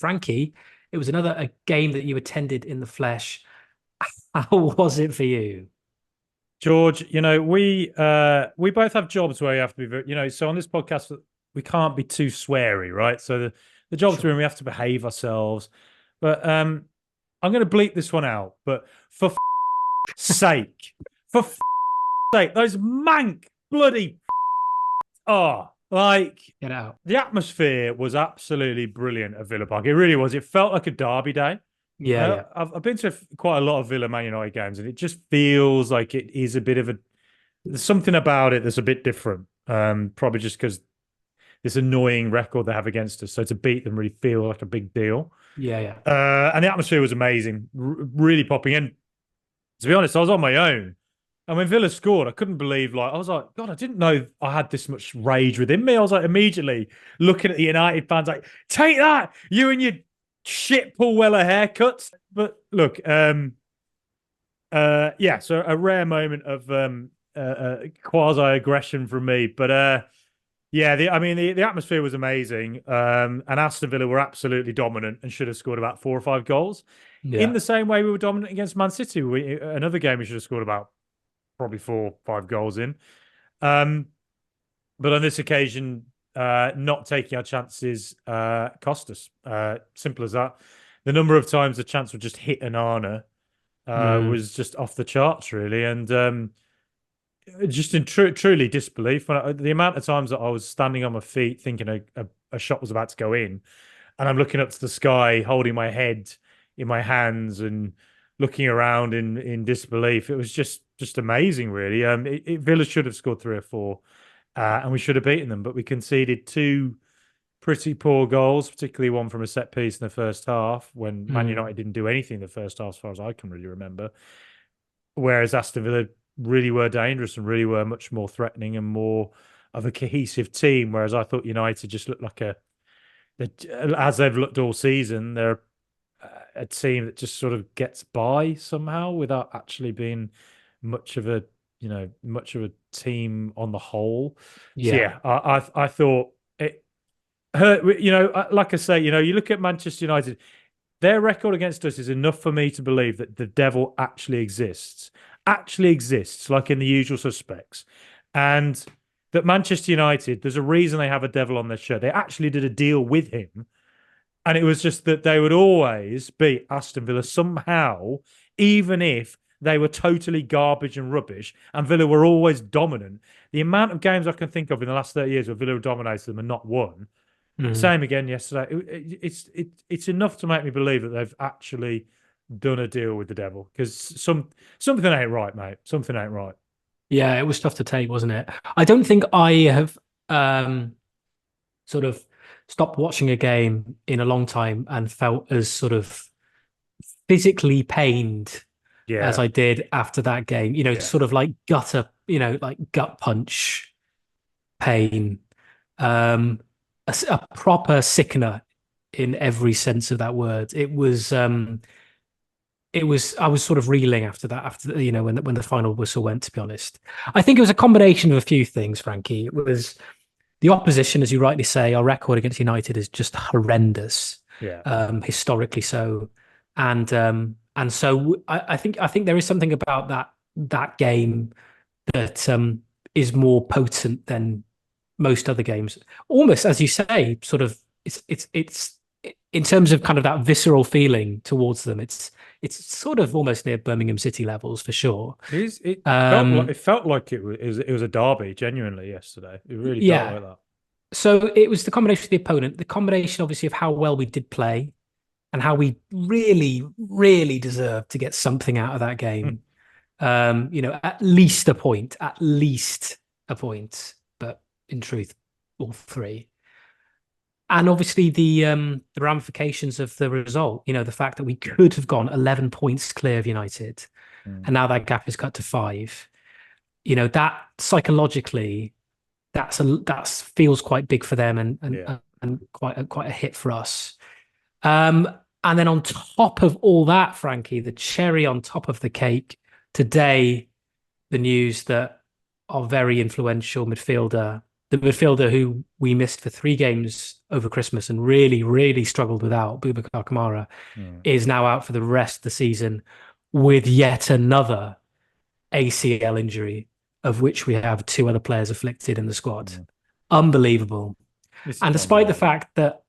Frankie, it was another a game that you attended in the flesh. How was it for you? George, we both have jobs where you have to be very, so on this podcast we can't be too sweary, right? So the jobs we're in, Sure. we have to behave ourselves. But I'm going to bleep this one out. But for sake, for sake, those mank bloody like Get out. the atmosphere was absolutely brilliant at Villa Park. It really was. It felt like a derby day. Yeah, yeah. I've been to quite a lot of Villa Man United games, and it just feels like it is a bit of a. There's something about it that's a bit different. Probably just because this annoying record they have against us, so to beat them really feel like a big deal. Yeah, yeah. And the atmosphere was amazing, really popping in. To be honest, I was on my own, and when Villa scored, I couldn't believe. Like I was like, God, I didn't know I had this much rage within me. I was like immediately looking at the United fans, like, take that, you and your shit Paul Weller haircuts. But look, yeah, so a rare moment of quasi aggression from me, but yeah, the atmosphere was amazing, and Aston Villa were absolutely dominant and should have scored about 4 or 5 goals. In Yeah. the same way we were dominant against Man City, another game we should have scored about probably 4 or 5 goals in. Um, but on this occasion, not taking our chances cost us. Simple as that. The number of times the chance would just hit Anana Mm. was just off the charts, really, and just in truly disbelief. The amount of times that I was standing on my feet, thinking a shot was about to go in, and I'm looking up to the sky, holding my head in my hands and looking around in disbelief. It was just amazing, really. Villa should have scored 3 or 4, and we should have beaten them, but we conceded two pretty poor goals, particularly one from a set piece in the first half when Man Mm. United didn't do anything in the first half, as far as I can really remember. Whereas Aston Villa really were dangerous and really were much more threatening and more of a cohesive team. Whereas I thought United just looked like as they've looked all season, they're a team that just sort of gets by somehow without actually being much of a much of a team on the whole. So Yeah. yeah, I thought it hurt. Like I say, you look at Manchester United, their record against us is enough for me to believe that the devil actually exists, like in the usual suspects, and that Manchester United, there's a reason they have a devil on their shirt. They actually did a deal with him, and it was just that they would always beat Aston Villa somehow, even if they were totally garbage and rubbish, and Villa were always dominant. The amount of games I can think of in the last 30 years where Villa dominated them and not won. Mm. Same again yesterday. It's enough to make me believe that they've actually done a deal with the devil because something ain't right, mate. Something ain't right. Yeah, it was tough to take, wasn't it? I don't think I have um sort of stopped watching a game in a long time and felt as sort of physically pained as Yeah, I did after that game. yeah. Sort of like like gut punch pain. Um, a proper sickener in every sense of that word. I was sort of reeling after that, after when the final whistle went, to be honest. I think it was a combination of a few things, Frankie. It was the opposition, as you rightly say. Our record against United is just horrendous, Yeah. historically so, and so I think there is something about that game that is more potent than most other games. Almost as you say, sort of it's in terms of kind of that visceral feeling towards them. It's sort of almost near Birmingham City levels for sure. It felt like Um, it was a derby genuinely yesterday. It really felt yeah. like that. So it was the combination of the opponent, the combination obviously of how well we did play and how we really, really deserved to get something out of that Hmm. game. At least a point, at least a point, but in truth, all three. And obviously the ramifications of the result, the fact that we could have gone 11 points clear of United, Hmm. and now that gap is cut to 5. That psychologically, that feels quite big for them Yeah. and quite a hit for us. Um, and then on top of all that, Frankie, the cherry on top of the cake today, the news that our very influential midfielder the midfielder who we missed for 3 games over Christmas and really, really struggled without, Boubacar Kamara, Mm. is now out for the rest of the season with yet another ACL injury, of which we have 2 other players afflicted in the squad. Mm. Unbelievable. This And is despite the unbelievable. fact that,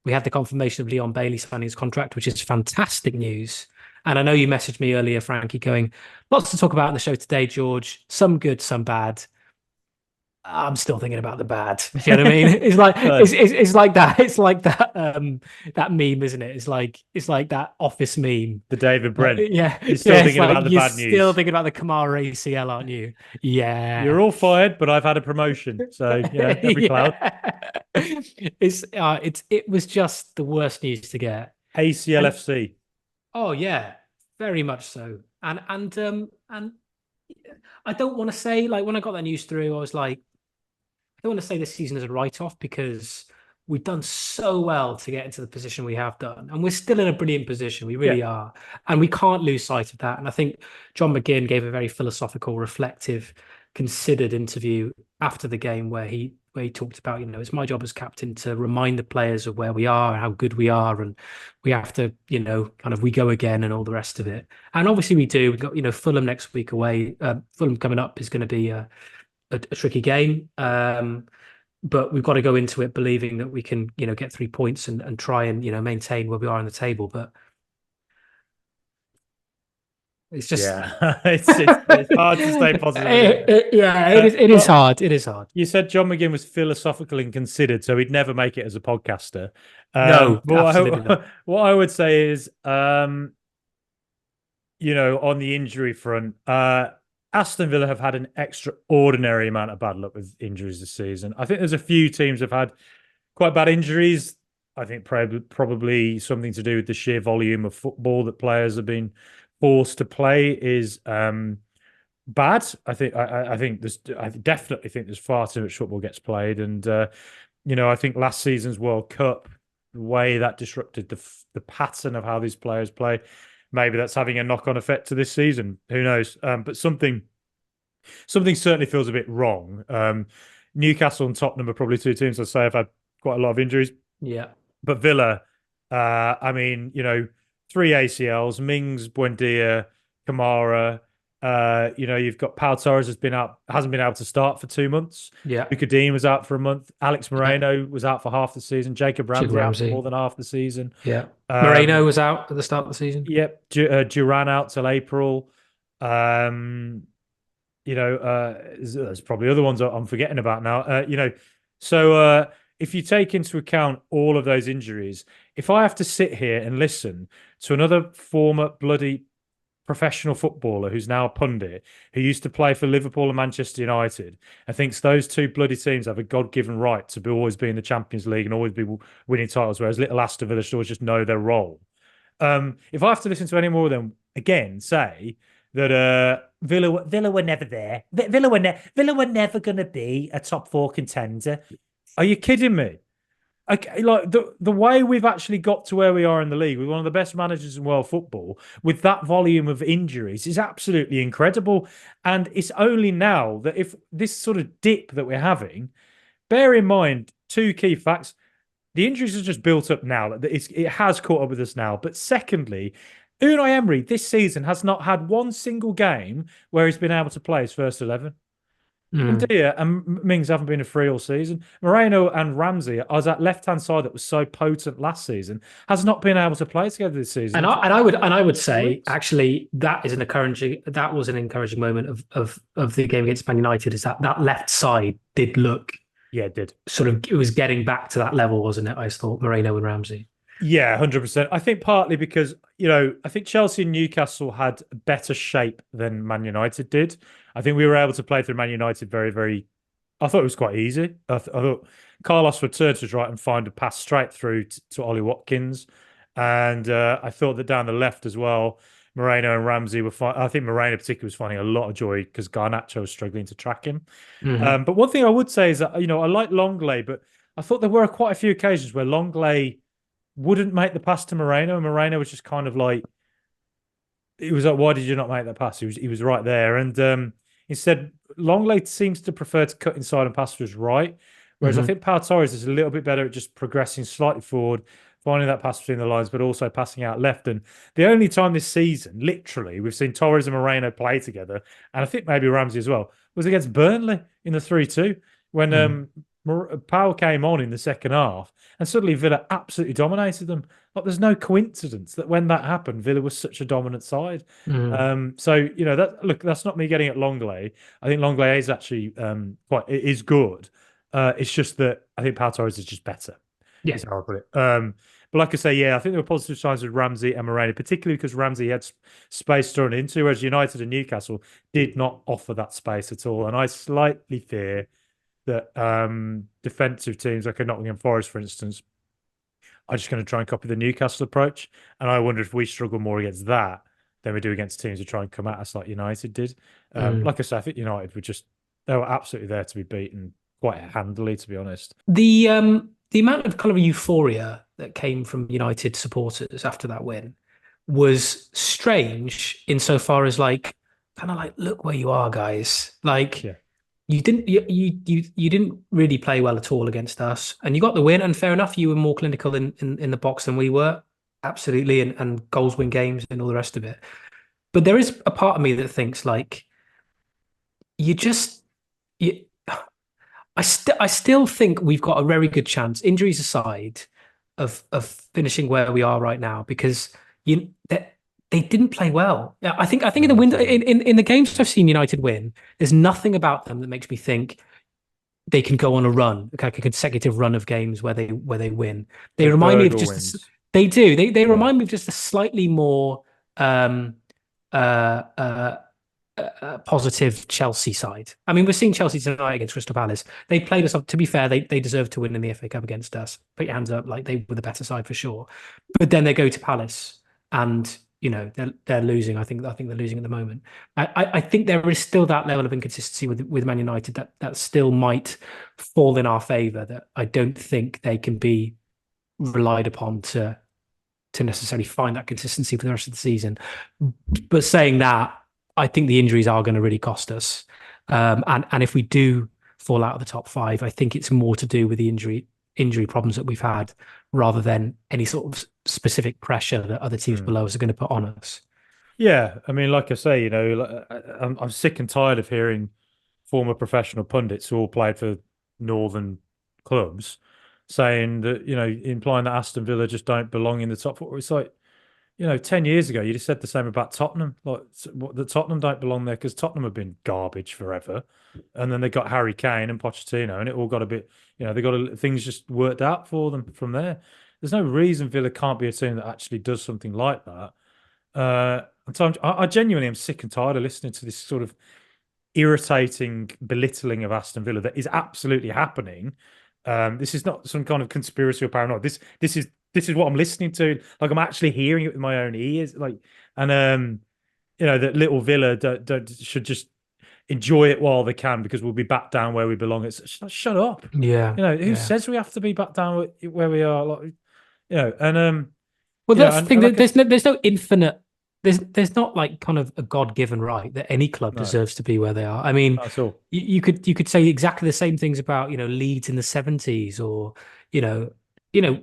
we had the confirmation of Leon Bailey signing his contract, which is fantastic news. And I know you messaged me earlier, Frankie, going, lots to talk about in the show today, George. Some good, some bad. I'm still thinking about the bad. Do you know what I mean? It's like No, it's like that. It's like that meme, isn't it? It's like that office meme. the David Brent. Yeah, You're still yeah. It's thinking like about the you're bad still news. thinking about the Kamara ACL, aren't you? Yeah. You're all fired, but I've had a promotion. So, every cloud. Yeah. It was just the worst news to get. And ACLFC. oh yeah, very much so. And I don't want to say, like, when I got that news through, I was like, I don't want to say this season is a write-off because we've done so well to get into the position we have done. And we're still in a brilliant position. We Yeah. really are. And we can't lose sight of that. And I think John McGinn gave a very philosophical, reflective, considered interview after the game where he talked about, it's my job as captain to remind the players of where we are, how good we are, and we have to, kind of we go again and all the rest of it. And obviously we do. We've got, Fulham next week away. Fulham coming up is going to be a tricky game. But we've got to go into it believing that we can, get 3 points and try and, maintain where we are on the table. But it's just Yeah. It's hard to stay positive, isn't it? yeah, it is Well, hard. It is hard. you said John McGinn was philosophical and considered, so he'd never make it as a podcaster. No, But absolutely not. what I would say is, on the injury front, Aston Villa have had an extraordinary amount of bad luck with injuries this season. I think there's a few teams have had quite bad injuries. I think probably something to do with the sheer volume of football that players have been forced to play is bad. I definitely think there's far too much football gets played, and I think last season's World Cup, the way that disrupted the pattern of how these players play, maybe that's having a knock-on effect to this season. Who knows? But something certainly feels a bit wrong. Newcastle and Tottenham are probably 2 teams I'd say have had quite a lot of injuries. Yeah. But Villa, 3 ACLs, Mings, Buendia, Kamara. You've got Pau Torres hasn't been able to start for 2 months. Yeah. Lucas Digne was out for a month. Alex Yeah. Moreno was out for half the season. Jacob Jacob Ramsey out for more Ramsey. than half the season. Yeah. Moreno was out at the start of the season. Yep. Duran out till April. There's probably other ones I'm forgetting about now. So if you take into account all of those injuries, if I have to sit here and listen to another former bloody professional footballer who's now a pundit, who used to play for Liverpool and Manchester United, and thinks those two bloody teams have a God-given right to always be in the Champions League and always be winning titles, whereas little Aston Villa should always just know their role. If I have to listen to any more of them again say that Villa were never there, Villa were never going to be a top 4 contender, are you kidding me? Like the way we've actually got to where we are in the league with one of the best managers in world football with that volume of injuries is absolutely incredible. And it's only now that if this sort of dip that we're having, bear in mind 2 key facts. The injuries have just built up now. It has caught up with us now. But secondly, Unai Emery this season has not had one single game where he's been able to play his first 11. Dia and Mings haven't been a free all season. Moreno and Ramsey are that left-hand side that was so potent last season has not been able to play together this season. And I would say actually that was an encouraging moment of the game against Man United, is that left side did look, yeah, it did sort of, it was getting back to that level, wasn't it? I thought Moreno and Ramsey. Yeah, 100%. I think partly because, I think Chelsea and Newcastle had better shape than Man United did. I think we were able to play through Man United very, very. I thought it was quite easy. I thought Carlos would turn to his right and find a pass straight through to Ollie Watkins. And I thought that down the left as well, Moreno and Ramsey were fine. I think Moreno particularly was finding a lot of joy because Garnacho was struggling to track him. But one thing I would say is that, I like Longley, but I thought there were quite a few occasions where Longley wouldn't make the pass to Moreno, and Moreno was just kind of like, it was like, why did you not make that pass? He was right there, and Instead, Longley seems to prefer to cut inside and pass to his right, whereas I Hmm. think Pau Torres is a little bit better at just progressing slightly forward, finding that pass between the lines, but also passing out left. And the only time this season, literally, we've seen Torres and Moreno play together, and I think maybe Ramsey as well, was against Burnley in the 3-2 when Hmm. Powell came on in the second half, and suddenly Villa absolutely dominated them. Like, there's no coincidence that when that happened, Villa was such a dominant side. Hmm. So that's not me getting at Longley. I think Longley is actually it is good. It's just that I think Pau Torres is just better, Yeah. is how I put it. But like I say, yeah, I think there were positive signs with Ramsey and Moreno, particularly because Ramsey had space to run into, whereas United and Newcastle did not offer that space at all. And I slightly fear that defensive teams like a Nottingham Forest, for instance, are just going to try and copy the Newcastle approach. And I wonder if we struggle more against that than we do against teams who try and come at us like United did. Mm. Like I said, I think United they were absolutely there to be beaten quite handily, to be honest. The amount of kind of euphoria that came from United supporters after that win was strange insofar as like kind of like look where you are, guys. Like Yeah. you didn't really play well at all against us, and you got the win. And fair enough, you were more clinical in the box than we were, absolutely, and goals win games and all the rest of it. But there is a part of me that thinks like you just you, I still think we've got a very good chance, injuries aside, of finishing where we are right now because you they didn't play well. Yeah, I think in the No, win didn't. in the games I've seen United win, there's nothing about them that makes me think they can go on a run, like a consecutive run of games where they win. They The remind me of Berger just wins. they do. They Yeah. remind me of just a slightly more um uh uh positive Chelsea side. I mean, we're seeing Chelsea tonight against Crystal Palace. They played us up. To be fair, they deserved to win in the FA Cup against us. Put your hands up, like they were the better side for sure. But then they go to Palace, and they're losing. I think they're losing at the moment. I think there is still that level of inconsistency with Man United that still might fall in our favour. That I don't think they can be relied upon to necessarily find that consistency for the rest of the season. But saying that, I think the injuries are going to really cost us. And if we do fall out of the top five, I think it's more to do with the injury problems that we've had rather than any sort of specific pressure that other teams Hmm. below us are going to put on us. Yeah, I mean, like I say, I'm sick and tired of hearing former professional pundits who all played for northern clubs saying that, implying that Aston Villa just don't belong in the top four. It's like, 10 years ago, you just said the same about Tottenham. Like, that Tottenham don't belong there because Tottenham have been garbage forever. And then they got Harry Kane and Pochettino, and it all got a bit, things just worked out for them from there. There's no reason Villa can't be a team that actually does something like that. And so I genuinely am sick and tired of listening to this sort of irritating belittling of Aston Villa that is absolutely happening. This is not some kind of conspiracy or paranoia. This is what I'm listening to. Like, I'm actually hearing it with my own ears. Like, and that little Villa should just enjoy it while they can because we'll be back down where we belong. It's shut up. Yeah, Who yeah. says we have to be back down where we are? Like, and Well, that's the and thing. like There's no infinite. There's not like kind of a God-given right that any club no, deserves to be where they are. I mean, that's all. you could say exactly the same things about Leeds in the '70s or you know you know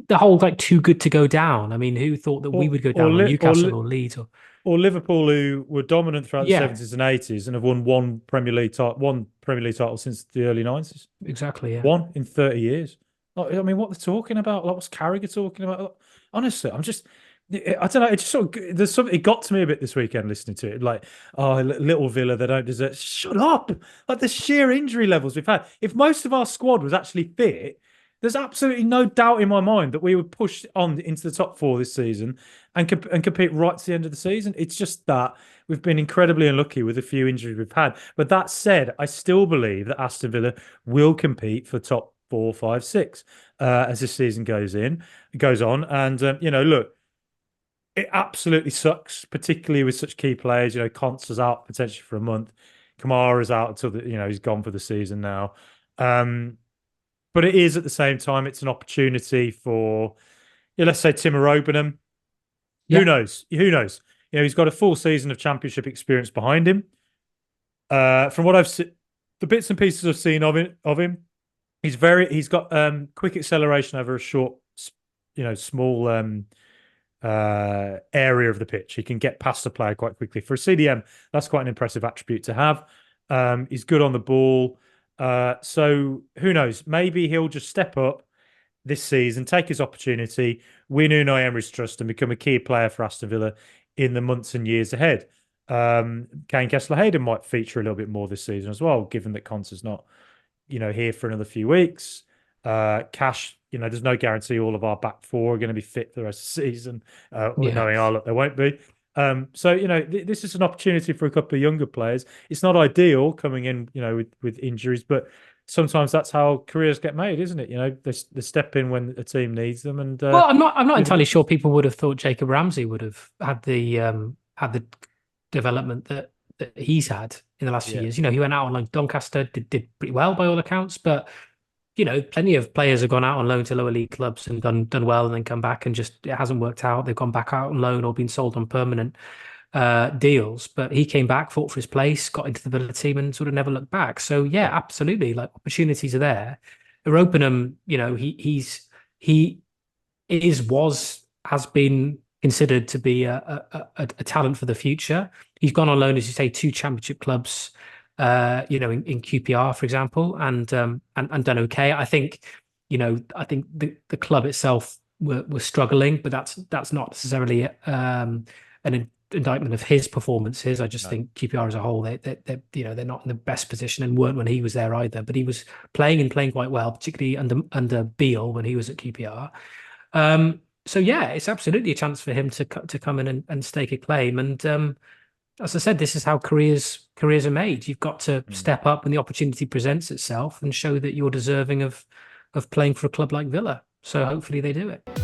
the whole like too good to go down. I mean, who thought that we Or would go or down or li or Newcastle li or Leeds or or Liverpool, who were dominant throughout the yeah, 70s and 80s and have won one Premier League title since the early 90s. exactly, yeah. One in 30 years. Like, I mean, what they're talking about, like what's Carragher talking about? Like, honestly, I don't know. It just sort of, there's something, it got to me a bit this weekend listening to it. Like, oh, little Villa, they don't deserve, shut up. Like, the sheer injury levels we've had. If most of our squad was actually fit, there's absolutely no doubt in my mind that we would push on into the top four this season and compete right to the end of the season. It's just that we've been incredibly unlucky with the few injuries we've had. But that said, I still believe that Aston Villa will compete for top four, five, six as this season goes on. And look, it absolutely sucks, particularly with such key players. Conts is out potentially for a month. Kamara's out until he's gone for the season now. But it is at the same time, it's an opportunity for, let's say Timo Robenham. Who Yeah. knows? Who knows? He's got a full season of championship experience behind him. From what I've seen, the bits and pieces I've seen of him, he's got quick acceleration over a short, small area of the pitch. He can get past the player quite quickly. For a CDM, that's quite an impressive attribute to have. He's good on the ball. So who knows? Maybe he'll just step up this season, take his opportunity, win Unai Emery's trust, and become a key player for Aston Villa in the months and years ahead. Kane Kessler-Hayden might feature a little bit more this season as well, given that Conte's not, here for another few weeks. Cash, there's no guarantee all of our back four are going to be fit for the rest of the season. Knowing our luck, they won't be. So this is an opportunity for a couple of younger players. It's not ideal coming in, with injuries, but sometimes that's how careers get made, isn't it? They step in when a team needs them. And Well, I'm not entirely sure people would have thought Jacob Ramsey would have had the development that he's had in the last few years. He went out on loan to Doncaster, did pretty well by all accounts, but plenty of players have gone out on loan to lower league clubs and done well, and then come back and just it hasn't worked out. They've gone back out on loan or been sold on permanent deals. But he came back, fought for his place, got into the Villa team, and sort of never looked back. So yeah, absolutely, like opportunities are there. Iropenham, he has been considered to be a talent for the future. He's gone on loan, as you say, to championship clubs, in QPR, for example, and done okay. I think the club itself were struggling, but that's not necessarily an indictment of his performances. I just think QPR as a whole, they're not in the best position, and weren't when he was there either. But he was playing quite well, particularly under Beale when he was at QPR. So yeah, it's absolutely a chance for him to come in and stake a claim. And as I said, this is how careers are made. You've got to step up when the opportunity presents itself and show that you're deserving of playing for a club like Villa. So hopefully they do it.